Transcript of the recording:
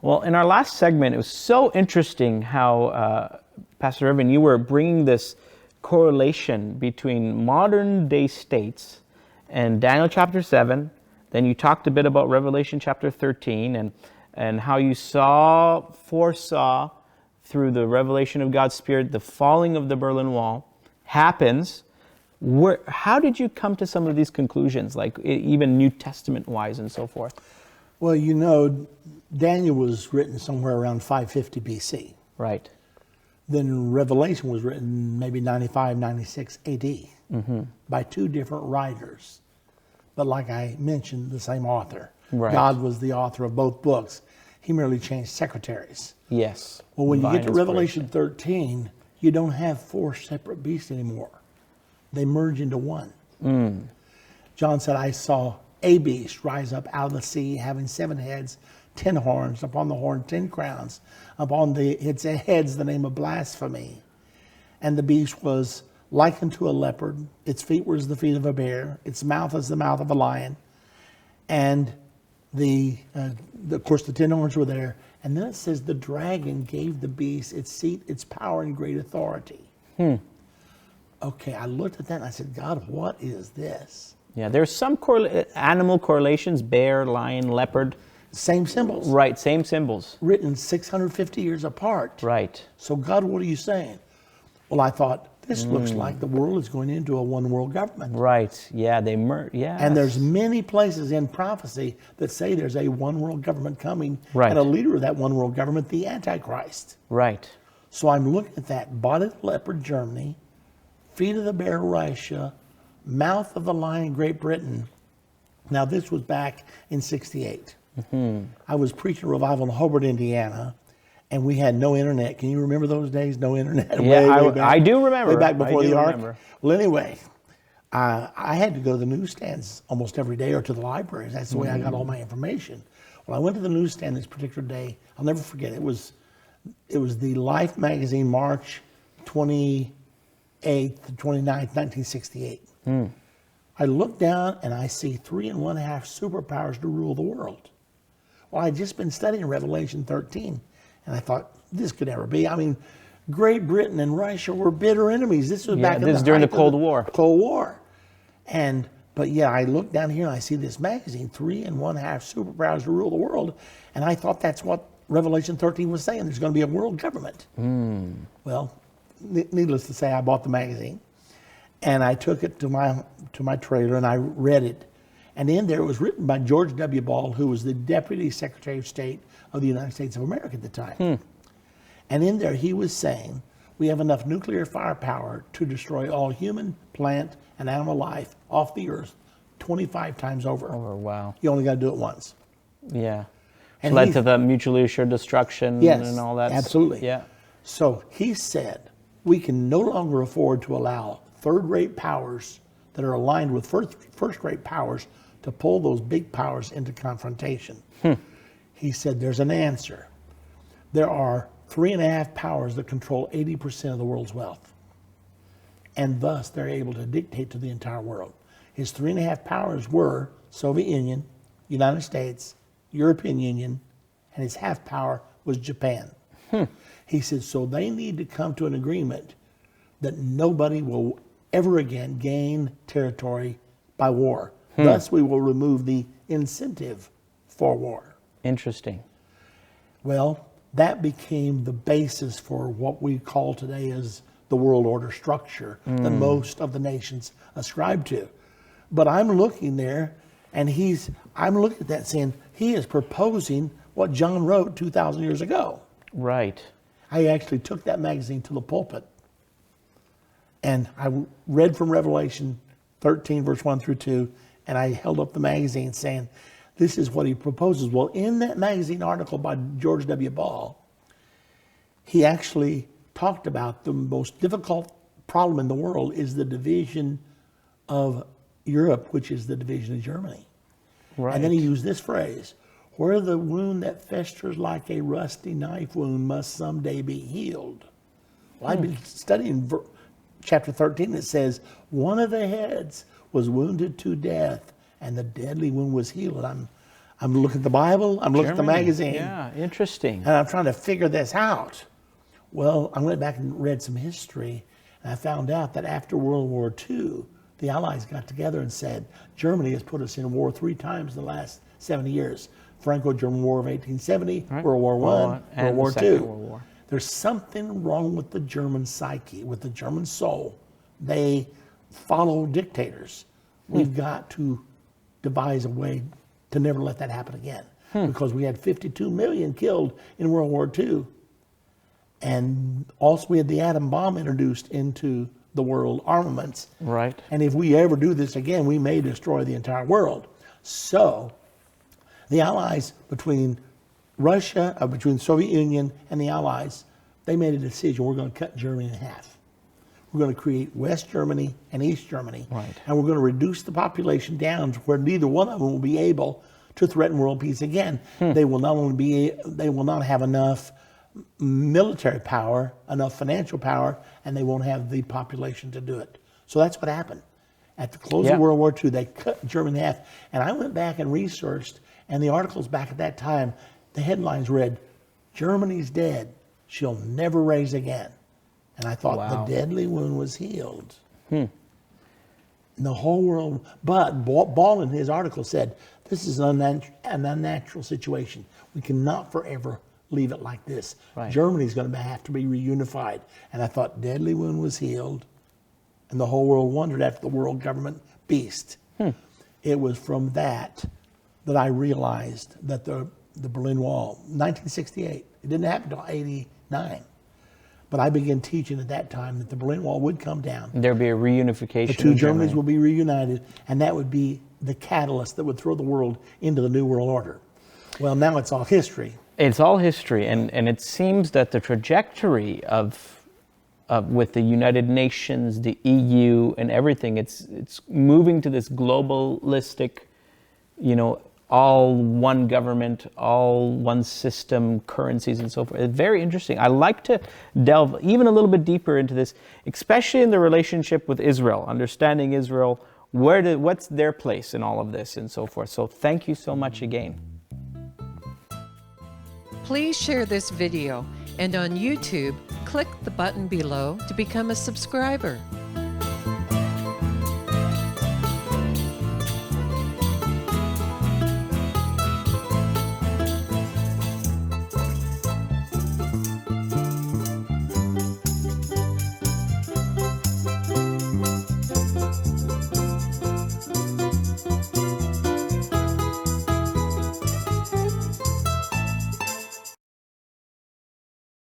Well, in our last segment, it was so interesting how, Pastor Irvin, you were bringing this correlation between modern day states and Daniel chapter 7. Then you talked a bit about Revelation chapter 13 and how you foresaw through the revelation of God's Spirit, the falling of the Berlin Wall happens. How did you come to some of these conclusions, like even New Testament wise and so forth? Well, you know, Daniel was written somewhere around 550 BC. Right. Then Revelation was written maybe 95, 96 AD by two different writers. But like I mentioned, the same author. Right. God was the author of both books. He merely changed secretaries. Yes. Well, when you get to Revelation 13, you don't have four separate beasts anymore. They merge into one. John said, I saw a beast rise up out of the sea, having 7 heads, 10 horns, upon the horn 10 crowns, upon its heads the name of blasphemy. And the beast was like unto a leopard, its feet were as the feet of a bear, its mouth as the mouth of a lion, and of course the 10 horns were there. And then it says the dragon gave the beast its seat, its power, and great authority. Okay, I looked at that and I said, God, what is this? Yeah, there's some animal correlations, bear, lion, leopard. Same symbols. Right, same symbols. Written 650 years apart. Right. So God, what are you saying? Well, I thought, this looks like the world is going into a one world government. Right, yeah, they merge, yeah. And there's many places in prophecy that say there's a one world government coming. Right. And a leader of that one world government, the Antichrist. Right. So I'm looking at that, body of the leopard, Germany, feet of the bear, Russia, mouth of the lion, Great Britain. Now this was back in 68. I was preaching a revival in Hobart, Indiana, and we had no internet. Can you remember those days? No internet. Yeah, way back, I do remember. Way back before the ark. Remember. Well, anyway, I had to go to the newsstands almost every day or to the libraries. That's the way I got all my information. Well, I went to the newsstand this particular day. I'll never forget. It was the Life magazine, March 28th, 29th, 1968. I look down and I see 3 1/2 superpowers to rule the world. Well, I'd just been studying Revelation 13, and I thought, this could never be. I mean, Great Britain and Russia were bitter enemies. This was back in the during the Cold War. Cold War. But yeah, I look down here and I see this magazine, 3 1/2 superpowers to rule the world, and I thought that's what Revelation 13 was saying. There's going to be a world government. Well, needless to say, I bought the magazine, and I took it to my trailer and I read it. And in there, it was written by George W. Ball, who was the Deputy Secretary of State of the United States of America at the time. And in there, he was saying, we have enough nuclear firepower to destroy all human, plant, and animal life off the earth 25 times over. Oh, wow. You only got to do it once. Yeah. And led to the mutually assured destruction and all that. Absolutely. Yeah. So he said, we can no longer afford to allow third-rate powers that are aligned with first-rate powers to pull those big powers into confrontation. He said, there's an answer. There are 3.5 powers that control 80% of the world's wealth. And thus, they're able to dictate to the entire world. His 3.5 powers were Soviet Union, United States, European Union, and his half power was Japan. He said, so they need to come to an agreement that nobody will ever again gain territory by war. Thus, we will remove the incentive for war. Interesting. Well, that became the basis for what we call today as the world order structure that most of the nations ascribe to. But I'm looking there, and I'm looking at that saying, he is proposing what John wrote 2,000 years ago. Right. I actually took that magazine to the pulpit, and I read from Revelation 13, verse 1 through 2, and I held up the magazine saying, this is what he proposes. Well, in that magazine article by George W. Ball, he actually talked about the most difficult problem in the world is the division of Europe, which is the division of Germany. Right. And then he used this phrase, where the wound that festers like a rusty knife wound must someday be healed. Well, I've been studying chapter 13. It says, one of the heads was wounded to death, and the deadly wound was healed. I'm looking at the Bible, I'm looking at the Germany. magazine. Yeah, interesting. And I'm trying to figure this out. Well, I went back and read some history, and I found out that after World War II, the Allies got together and said, Germany has put us in war 3 times in the last 70 years. Franco-German War of 1870, Right. World War I, and World War the Second II. World War. There's something wrong with the German psyche, with the German soul. They follow dictators. We've got to devise a way to never let that happen again. Because we had 52 million killed in World War II. And also we had the atom bomb introduced into the world armaments. Right. And if we ever do this again, we may destroy the entire world. So the Allies, between Russia, between Soviet Union and the Allies, they made a decision. We're going to cut Germany in half. We're going to create West Germany and East Germany. Right. And we're going to reduce the population down to where neither one of them will be able to threaten world peace again. They will not have enough military power, enough financial power, and they won't have the population to do it. So that's what happened. At the close of World War II, they cut Germany in half. And I went back and researched, and the articles back at that time, the headlines read, "Germany's dead. She'll never raise again." And I thought, Wow. the deadly wound was healed. And the whole world, but Ball in his article said, this is an unnatural situation. We cannot forever leave it like this. Right. Germany's going to have to be reunified. And I thought, deadly wound was healed. And the whole world wondered after the world government beast. It was from that I realized that the Berlin Wall, 1968, it didn't happen until 89. But I began teaching at that time that the Berlin Wall would come down. There'd be a reunification. The two of Germanys Germany. will be reunited, and that would be the catalyst that would throw the world into the New World Order. Well, now it's all history. It's all history, and it seems that the trajectory of with the United Nations, the EU, and everything, it's moving to this globalistic, all one government, all one system, currencies, and so forth. It's very interesting. I like to delve even a little bit deeper into this, especially in the relationship with Israel, understanding Israel, what's their place in all of this, and so forth. So thank you so much again. Please share this video, and on YouTube, click the button below to become a subscriber.